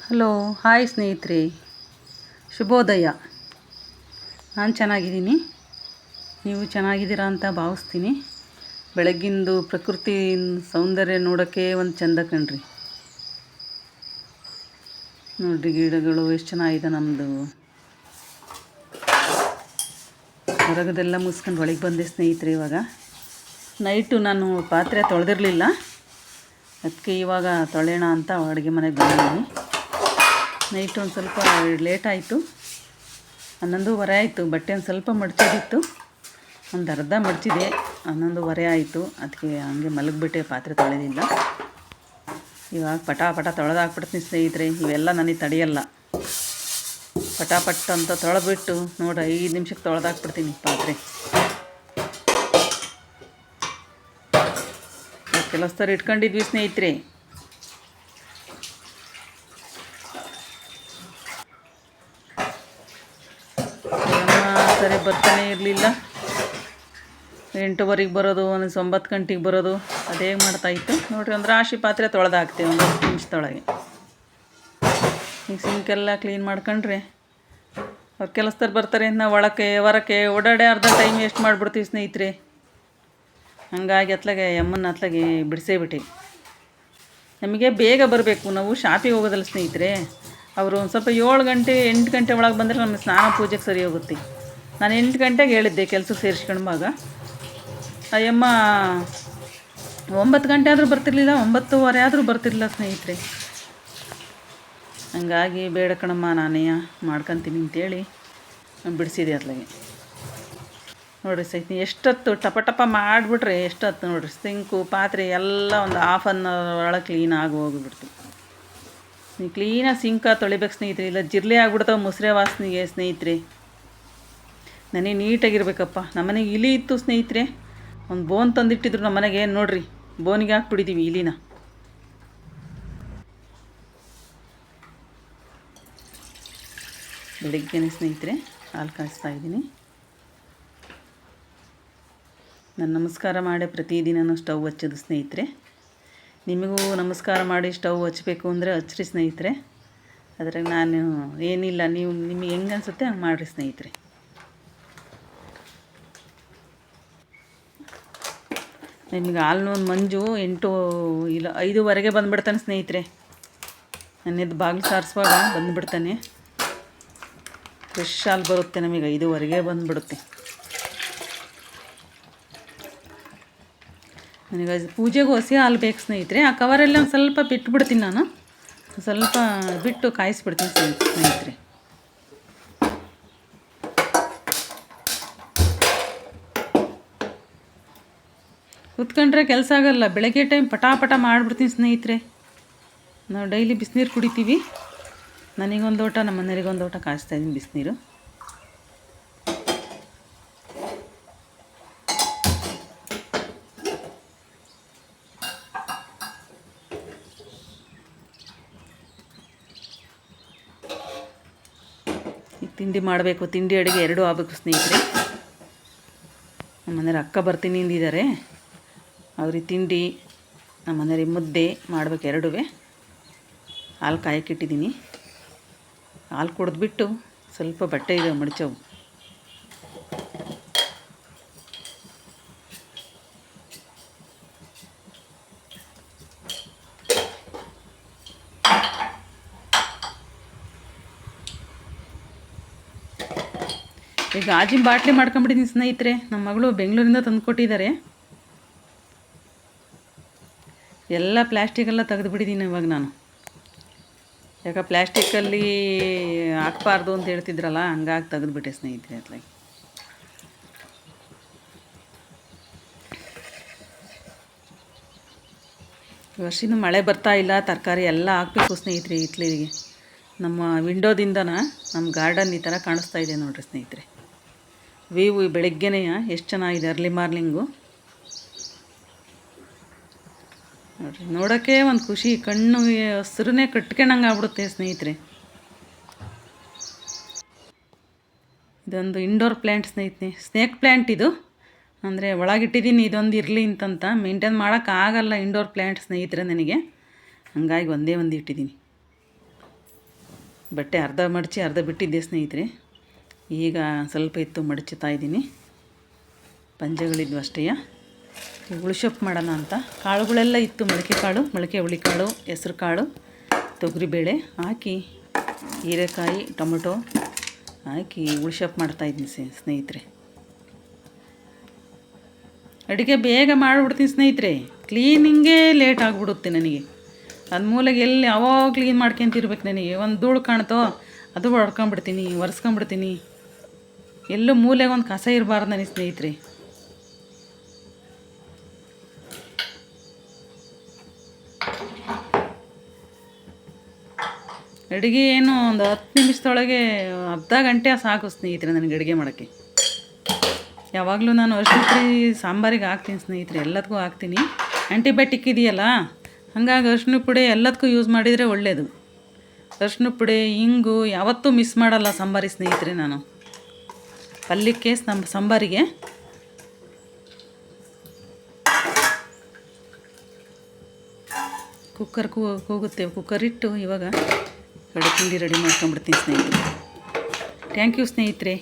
Hello hi ಸ್ನೇಹಿತರೆ, ಶುಭೋದಯ. ನಾನು ಚೆನ್ನಾಗಿದ್ದೀನಿ, ನೀವು ಚೆನ್ನಾಗಿದ್ದೀರಾ ಅಂತ ಭಾವಿಸ್ತೀನಿ. ಬೆಳಗ್ಗಿಂದು ಪ್ರಕೃತಿ ಸೌಂದರ್ಯ ನೋಡೋಕ್ಕೆ ಒಂದು ಚೆಂದ ಕಣ್ರಿ. ನೋಡಿರಿ ಗಿಡಗಳು ಎಷ್ಟು ಚೆನ್ನಾಗಿದೆ. ನಮ್ಮದು ಹೊರಗದೆಲ್ಲ ಮುಗಿಸ್ಕೊಂಡು ಒಳಗೆ ಬಂದೆ ಸ್ನೇಹಿತರೆ. ಇವಾಗ ನೈಟು ನಾನು ಪಾತ್ರೆ ತೊಳೆದಿರಲಿಲ್ಲ, ಅದಕ್ಕೆ ಇವಾಗ ತೊಳೆಯೋಣ ಅಂತ ಅಡುಗೆ ಮನೆಗೆ ಬಂದಿದ್ದೀನಿ. ನೈಟ್ ಒಂದು ಸ್ವಲ್ಪ ಲೇಟ್ ಆಯಿತು, 11:30 ಆಯಿತು. ಬಟ್ಟೆ ಒಂದು ಸ್ವಲ್ಪ ಮಡಚೋದಿತ್ತು, ಒಂದು ಅರ್ಧ ಮಡಚಿದೆ. 11:30 ಆಯಿತು, ಅದಕ್ಕೆ ಹಂಗೆ ಮಲಗಿಬಿಟ್ಟೆ, ಪಾತ್ರೆ ತೊಳೆದಿಲ್ಲ. ಇವಾಗ ಪಟ ತೊಳೆದಾಕ್ಬಿಡ್ತೀನಿ ಸ್ನೇಹಿತರೆ. ಇವೆಲ್ಲ ನನಗೆ ತಡೆಯಲ್ಲ. ಪಟಾಪಟ್ ಅಂತ ತೊಳೆದ್ಬಿಟ್ಟು ನೋಡಿ 5 ನಿಮಿಷಕ್ಕೆ ತೊಳೆದಾಕ್ಬಿಡ್ತೀನಿ ಪಾತ್ರೆ. ಕೆಲಸದವ್ರು ಇಟ್ಕೊಂಡಿದ್ವಿ ಸ್ನೇಹಿತರೆ. ಸರಿ ಬರ್ತಾನೆ ಇರಲಿಲ್ಲ. 8:00 ಬರೋದು, 9 ಗಂಟೆಗೆ ಬರೋದು, ಅದೇ ಮಾಡ್ತಾಯಿತ್ತು ನೋಡಿರಿ. ಒಂದು ರಾಶಿ ಪಾತ್ರೆ ತೊಳೆದಾಕ್ತೀವಿ ಒಂದು 10 ನಿಮಿಷದೊಳಗೆ. ಈಗ ಸಿಂಕೆಲ್ಲ ಕ್ಲೀನ್ ಮಾಡ್ಕೊಂಡ್ರೆ ಅವ್ರು ಕೆಲಸದವ್ರು ಬರ್ತಾರೆ. ನಾವು ಹೊರಕ್ಕೆ ಓಡಾಡೇ ಅರ್ಧ ಟೈಮ್ ವೇಸ್ಟ್ ಮಾಡಿಬಿಡ್ತೀವಿ ಸ್ನೇಹಿತರೆ. ಹಂಗಾಗಿ ಅತ್ಲಾಗೆ ಅತ್ಲಾಗೆ ಬಿಡಿಸೇಬಿಟ್ಟು ನಮಗೆ ಬೇಗ ಬರಬೇಕು. ನಾವು ಶಾಪಿಗೆ ಹೋಗೋದಲ್ಲ ಸ್ನೇಹಿತರೆ. ಅವರು ಒಂದು ಸ್ವಲ್ಪ 7 ಗಂಟೆ 8 ಗಂಟೆ ಒಳಗೆ ಬಂದರೆ ನಮಗೆ ಸ್ನಾನ ಪೂಜೆಗೆ ಸರಿ ಹೋಗುತ್ತೆ. ನಾನು 8 ಗಂಟೆಗೆ ಹೇಳಿದ್ದೆ ಕೆಲಸಕ್ಕೆ ಸೇರಿಸ್ಕೊಂಡಾಗ. ಅಯ್ಯಮ್ಮ 9 ಗಂಟೆ ಆದರೂ ಬರ್ತಿರ್ಲಿಲ್ಲ, 9:30 ಆದರೂ ಬರ್ತಿರಲಿಲ್ಲ ಸ್ನೇಹಿತರೆ. ಹಂಗಾಗಿ ಬೇಡ ಕಣಮ್ಮ, ನಾನೇ ಮಾಡ್ಕೊತೀನಿ ಅಂತೇಳಿ ಬಿಡಿಸಿದೆ ಅತ್ಲಾಗೆ. ನೋಡಿರಿ ಸ್ನೇಹಿತರೆ, ಎಷ್ಟೊತ್ತು ಟಪ ಮಾಡಿಬಿಟ್ರೆ ಎಷ್ಟೊತ್ತು ನೋಡಿರಿ. ಸಿಂಕು ಪಾತ್ರೆ ಎಲ್ಲ ಒಂದು ½ ಅನ್ ಅವರ್ ಒಳಗೆ ಕ್ಲೀನಾಗಿ ಹೋಗಿಬಿಡ್ತು. ನೀವು ಕ್ಲೀನಾಗಿ ಸಿಂಕ ತೊಳಿಬೇಕು ಸ್ನೇಹಿತರೆ, ಇಲ್ಲ ಜಿರ್ಲೆ ಆಗ್ಬಿಡ್ತಾವೆ ಮೊಸರೆ ವಾಸನೆಗೆ ಸ್ನೇಹಿತರೆ. ನನಗೆ ನೀಟಾಗಿರ್ಬೇಕಪ್ಪ. ನಮ್ಮನೆಗೆ ಇಲಿ ಇತ್ತು ಸ್ನೇಹಿತರೆ, ಒಂದು ಬೋನ್ ತಂದಿಟ್ಟಿದ್ರು ನಮ್ಮನೆಗೆ. ನೋಡಿರಿ, ಬೋನಿಗೆ ಹಾಕ್ಬಿಟ್ಟಿದ್ದೀವಿ ಇಲಿನ. ಬೆಳಿಗ್ಗೆನೇ ಸ್ನೇಹಿತರೆ ಹಾಲು ಕಾಯಿಸ್ತಾ ಇದ್ದೀನಿ. ನಾನು ನಮಸ್ಕಾರ ಮಾಡಿ ಪ್ರತಿದಿನವೂ ಸ್ಟವ್ ಹಚ್ಚೋದು ಸ್ನೇಹಿತರೆ. ನಿಮಗೂ ನಮಸ್ಕಾರ ಮಾಡಿ ಸ್ಟವ್ ಹಚ್ಚಬೇಕು ಅಂದರೆ ಹಚ್ಚಿರಿ ಸ್ನೇಹಿತರೆ. ಅದ್ರಾಗ ನಾನು ಏನಿಲ್ಲ, ನಿಮಗೆ ಹೆಂಗೆ ಅನಿಸುತ್ತೆ ಹಂಗೆ ಮಾಡಿರಿ ಸ್ನೇಹಿತರೆ. ನಿಮಗೆ ಹಾಲು ಮಂಜು 5:30 ಬಂದುಬಿಡ್ತಾನೆ ಸ್ನೇಹಿತರೆ. ನನ್ನೆದ್ದು ಬಾಗಿಲು ಸಾರಿಸುವಾಗ ಬಂದುಬಿಡ್ತಾನೆ. ಫ್ರೆಶ್ ಹಾಲು ಬರುತ್ತೆ ನಮಗೆ, 5:30 ಬಂದುಬಿಡುತ್ತೆ. ನನಗೆ ಪೂಜೆಗೂ ಹಸಿ ಹಾಲು ಬೇಕು ಸ್ನೇಹಿತರೆ. ಆ ಕವರೆಲ್ಲ ಒಂದು ಸ್ವಲ್ಪ ಬಿಟ್ಬಿಡ್ತೀನಿ ನಾನು, ಸ್ವಲ್ಪ ಬಿಟ್ಟು ಕಾಯಿಸ್ಬಿಡ್ತೀನಿ ಸ್ನೇಹಿತರೆ. ಕೂತ್ಕೊಂಡ್ರೆ ಕೆಲಸ ಆಗೋಲ್ಲ. ಬೆಳಗ್ಗೆ ಟೈಮ್ ಪಟ ಮಾಡಿಬಿಡ್ತೀನಿ ಸ್ನೇಹಿತರೆ. ನಾವು ಡೈಲಿ ಬಿಸಿನೀರು ಕುಡಿತೀವಿ. ನನಗೊಂದು ಲೋಟ, ನಮ್ಮ ಮನೆಯವರಿಗೊಂದು ಲೋಟ ಕಾಯಿಸ್ತಾಯಿದ್ದೀನಿ ಬಿಸಿನೀರು. ಈಗ ತಿಂಡಿ ಮಾಡಬೇಕು. ತಿಂಡಿ ಅಡುಗೆ 2 ಆಗಬೇಕು ಸ್ನೇಹಿತರೆ. ನಮ್ಮ ಮನೆಯವ್ರು ಅಕ್ಕ ಬರ್ತೀನಿ ಅಂದಿದ್ದಾರೆ. ಅವ್ರಿಗೆ ತಿಂಡಿ, ನಮ್ಮ ಮನೆಯವ್ರಿಗೆ ಮುದ್ದೆ ಮಾಡಬೇಕು 2. ಹಾಲು ಕಾಯಕ್ಕಿಟ್ಟಿದ್ದೀನಿ. ಹಾಲು ಕುಡಿದ್ಬಿಟ್ಟು ಸ್ವಲ್ಪ ಬಟ್ಟೆ ಇದೆ ಮಡ್ಚವು. ಈಗ ಗಾಜಿನ ಬಾಟ್ಲಿ ಮಾಡ್ಕೊಂಬಿಟ್ಟಿದ್ದೀನಿ ಸ್ನೇಹಿತರೆ. ನಮ್ಮ ಮಗಳು ಬೆಂಗಳೂರಿಂದ ತಂದುಕೊಟ್ಟಿದ್ದಾರೆ. ಎಲ್ಲ ಪ್ಲ್ಯಾಸ್ಟಿಕೆಲ್ಲ ತೆಗೆದುಬಿಟ್ಟಿದ್ದೀನಿ ಇವಾಗ ನಾನು. ಯಾಕೆ ಪ್ಲ್ಯಾಸ್ಟಿಕ್ಕಲ್ಲಿ ಹಾಕ್ಬಾರ್ದು ಅಂತ ಹೇಳ್ತಿದ್ರಲ್ಲ, ಹಂಗಾಗಿ ತೆಗೆದುಬಿಟ್ಟೆ ಸ್ನೇಹಿತರೆ. ಅತ್ಲಾಗಿ ಈ ವರ್ಷಿನ ಮಳೆ ಬರ್ತಾ ಇಲ್ಲ. ತರಕಾರಿ ಎಲ್ಲ ಹಾಕಬೇಕು ಸ್ನೇಹಿತರೆ. ಹಿತ್ಲಿಗೆ ನಮ್ಮ ವಿಂಡೋದಿಂದನ ನಮ್ಮ ಗಾರ್ಡನ್ ಈ ಥರ ಕಾಣಿಸ್ತಾ ಇದೆ ನೋಡಿರಿ ಸ್ನೇಹಿತರೆ. ವ್ಯೂ ಬೆಳಗ್ಗೆನೇ ಎಷ್ಟು ಚೆನ್ನಾಗಿದೆ, ಅರ್ಲಿ ಮಾರ್ನಿಂಗು ನೋಡಿರಿ. ನೋಡೋಕ್ಕೆ ಒಂದು ಖುಷಿ, ಕಣ್ಣು ಹಸ್ರನ್ನೇ ಕಟ್ಕೊಂಡಂಗೆ ಆಗ್ಬಿಡುತ್ತೆ ಸ್ನೇಹಿತರೆ. ಇದೊಂದು ಇಂಡೋರ್ ಪ್ಲ್ಯಾಂಟ್ ಸ್ನೇಹಿತರೆ, ಸ್ನೇಕ್ ಪ್ಲ್ಯಾಂಟ್ ಇದು. ಅಂದರೆ ಒಳಗಿಟ್ಟಿದ್ದೀನಿ, ಇದೊಂದು ಇರಲಿ ಅಂತಂತ. ಮೇಂಟೈನ್ ಮಾಡೋಕ್ಕಾಗಲ್ಲ ಇಂಡೋರ್ ಪ್ಲ್ಯಾಂಟ್ ಸ್ನೇಹಿತರೆ ನನಗೆ, ಹಂಗಾಗಿ ಒಂದೇ ಒಂದು ಇಟ್ಟಿದ್ದೀನಿ. ಬಟ್ಟೆ ಅರ್ಧ ಮಡಚಿ ಅರ್ಧ ಬಿಟ್ಟಿದ್ದೆ ಸ್ನೇಹಿತರೆ. ಈಗ ಸ್ವಲ್ಪ ಇತ್ತು ಮಡಚುತ್ತಾ ಇದ್ದೀನಿ. ಪಂಜೆಗಳಿದ್ವು ಅಷ್ಟೇ. ಈಗ ಉಳಿಸೊಪ್ಪು ಮಾಡೋಣ ಅಂತ. ಕಾಳುಗಳೆಲ್ಲ ಇತ್ತು, ಮೊಳಕೆ ಕಾಳು, ಮೊಳಕೆ ಹುಳಿಕಾಳು, ಹೆಸ್ರು ಕಾಳು, ತೊಗರಿಬೇಳೆ ಹಾಕಿ ಹೀರೆಕಾಯಿ ಟೊಮೊಟೊ ಹಾಕಿ ಉಳಿಸೊಪ್ಪು ಮಾಡ್ತಾಯಿದ್ದೀನಿ ಸ್ನೇಹಿತರೆ. ಅಡುಗೆ ಬೇಗ ಮಾಡಿಬಿಡ್ತೀನಿ ಸ್ನೇಹಿತರೆ. ಕ್ಲೀನಿಂಗೇ ಲೇಟ್ ಆಗಿಬಿಡುತ್ತೆ ನನಗೆ. ಅದು ಮೂಲೆಗೆ ಎಲ್ಲಿ ಅವಾಗ ಕ್ಲೀನ್ ಮಾಡ್ಕೊಂತಿರ್ಬೇಕು ನನಗೆ. ಒಂದು ಧೂಳು ಕಾಣ್ತೋ ಅದು ಹೊಡ್ಕೊಂಬಿಡ್ತೀನಿ, ಒರೆಸ್ಕೊಂಬಿಡ್ತೀನಿ. ಎಲ್ಲೂ ಮೂಲೆಗೆ ಒಂದು ಕಸ ಇರಬಾರ್ದು ನನಗೆ ಸ್ನೇಹಿತರೆ. ಅಡುಗೆ ಏನು ಒಂದು 10 ನಿಮಿಷದೊಳಗೆ ಅರ್ಧ ಗಂಟೆ ಸಾಕು ಸ್ನೇಹಿತರೆ ನನಗೆ ಅಡುಗೆ ಮಾಡೋಕ್ಕೆ. ಯಾವಾಗಲೂ ನಾನು ಅರಿಶಿನ ಪುಡಿ ಸಾಂಬಾರಿಗೆ ಹಾಕ್ತೀನಿ ಸ್ನೇಹಿತರೆ, ಎಲ್ಲದಕ್ಕೂ ಹಾಕ್ತೀನಿ. ಆ್ಯಂಟಿಬಯೋಟಿಕ್ ಇದೆಯಲ್ಲ, ಹಾಗಾಗಿ ಅರಿಶಿನ ಪುಡಿ ಎಲ್ಲದಕ್ಕೂ ಯೂಸ್ ಮಾಡಿದರೆ ಒಳ್ಳೆಯದು. ಅರಿಶಿನ ಪುಡಿ ಇಂಗು ಯಾವತ್ತೂ ಮಿಸ್ ಮಾಡಲ್ಲ ಸಾಂಬಾರಿಗೆ ಸ್ನೇಹಿತರೆ. ನಾನು ಪಲ್ಯಕ್ಕೆ ಸಾಂಬಾರಿಗೆ ಕುಕ್ಕರ್ ಕೂಗುತ್ತೆ. ಕುಕ್ಕರ್ ಇಟ್ಟು ಇವಾಗ ಕಡೆ ತಿಂಡಿ ರೆಡಿ ಮಾಡ್ಕೊಂಬಿಡ್ತೀನಿ ಸ್ನೇಹಿತರೆ. ಥ್ಯಾಂಕ್ ಯು ಸ್ನೇಹಿತರೆ.